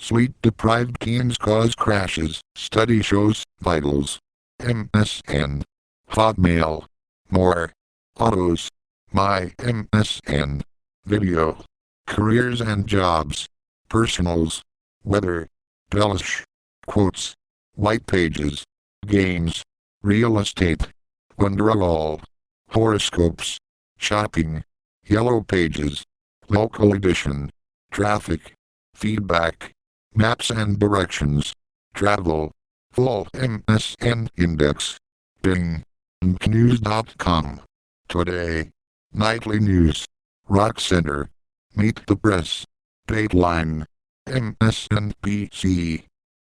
Sleep-deprived teens cause crashes, study shows, vitals. MSN. Hotmail. More. Autos. My MSN. Video. Careers and jobs. Personals. Weather. Delish. Quotes. White pages. Games. Real estate. Wonderwall. Horoscopes. Shopping. Yellow pages. Local edition. Traffic. Feedback. Maps and directions. Travel. Full MSN index. Bing. News.com. Today. Nightly news. Rock Center. Meet the Press. Dateline. MSNBC.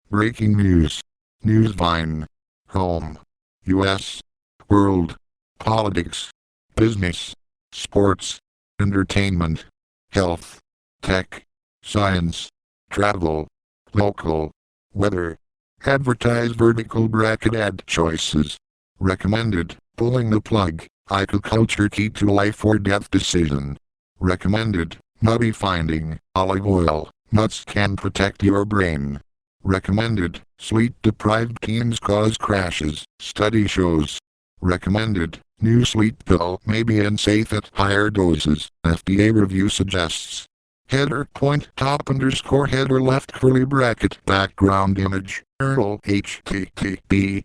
Breaking news. Newsvine. Home. U.S. World. Politics. Business. Sports. Entertainment. Health. Tech. Science. Travel. Local. Weather. Advertise vertical bracket ad choices. Recommended. Pulling the plug. Aquaculture key to life or death decision. Recommended. Nutty finding. Olive oil. Nuts can protect your brain. Recommended. Sleep-deprived teens cause crashes. Study shows. Recommended. New sleep pill may be unsafe at higher doses. FDA review suggests. Header point top underscore header left curly bracket background image. URL http://cd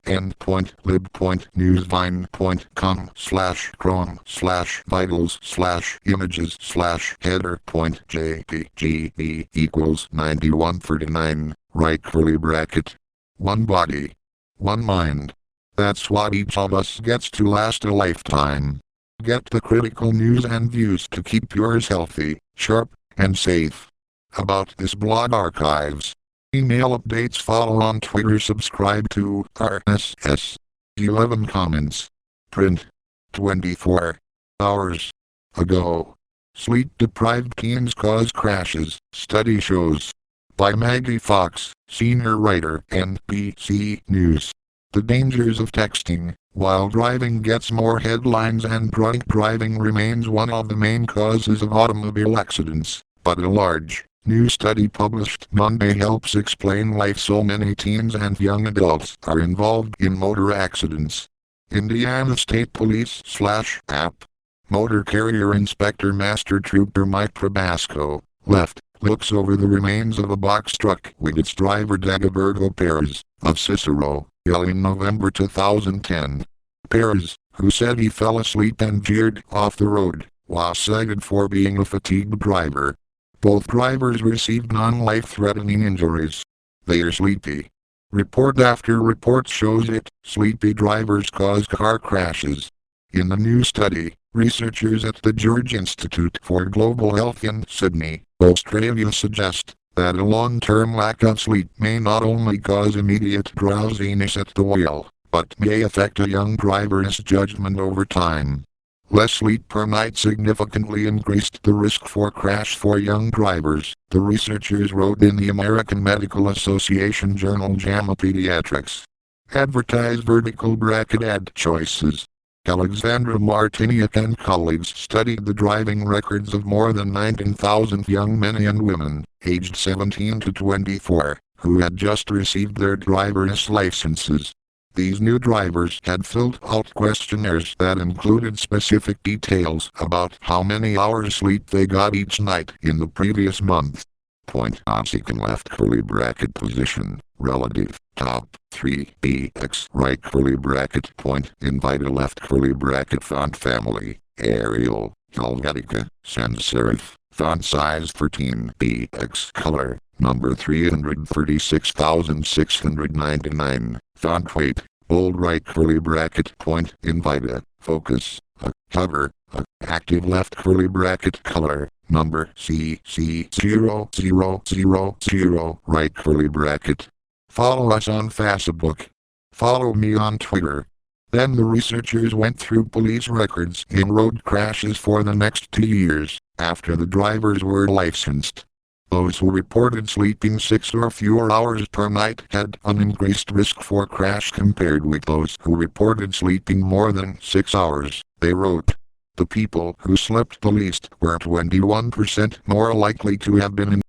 end.lib.newsvine.com/chrome/vitals/images/header.jpg equals 9139 right curly bracket. One body. One mind. That's what each of us gets to last a lifetime. Get the critical news and views to keep yours healthy, sharp, and safe. About this blog archives. Email updates, follow on Twitter, subscribe to RSS. 11 comments. Print. 24 hours ago. Sleep-deprived teens cause crashes, study shows. By Maggie Fox, senior writer, NBC News. The dangers of texting while driving gets more headlines, and drunk driving remains one of the main causes of automobile accidents, but a large, new study published Monday helps explain why so many teens and young adults are involved in motor accidents. Indiana State Police /app. Motor Carrier Inspector Master Trooper Mike Probasco, left, looks over the remains of a box truck with its driver Dagoberto Perez, of Cicero, in November 2010. Perez, who said he fell asleep and veered off the road, was cited for being a fatigued driver. Both drivers received non-life-threatening injuries. They are sleepy. Report after report shows it. Sleepy drivers cause car crashes. In the new study, researchers at the George Institute for Global Health in Sydney, Australia suggest that a long-term lack of sleep may not only cause immediate drowsiness at the wheel, but may affect a young driver's judgment over time. Less sleep per night significantly increased the risk for crash for young drivers, the researchers wrote in the American Medical Association journal JAMA Pediatrics. Advertise vertical bracket ad choices. Alexandra Martiniak and colleagues studied the driving records of more than 19,000 young men and women, aged 17 to 24, who had just received their driver's licenses. These new drivers had filled out questionnaires that included specific details about how many hours sleep they got each night in the previous month. Point secant left curly bracket position, relative, top, 3, BX right curly bracket point, invite left curly bracket font family, Arial, Helvetica, sans serif, font size 13, BX color, number 336,699, font weight, bold right curly bracket point, invite focus, cover, active left curly bracket color, number CC0000 right curly bracket. Follow us on Facebook. Follow me on Twitter. Then the researchers went through police records in road crashes for the next 2 years, after the drivers were licensed. Those who reported sleeping 6 or fewer hours per night had an increased risk for crash compared with those who reported sleeping more than 6 hours, they wrote. The people who slept the least were 21% more likely to have been in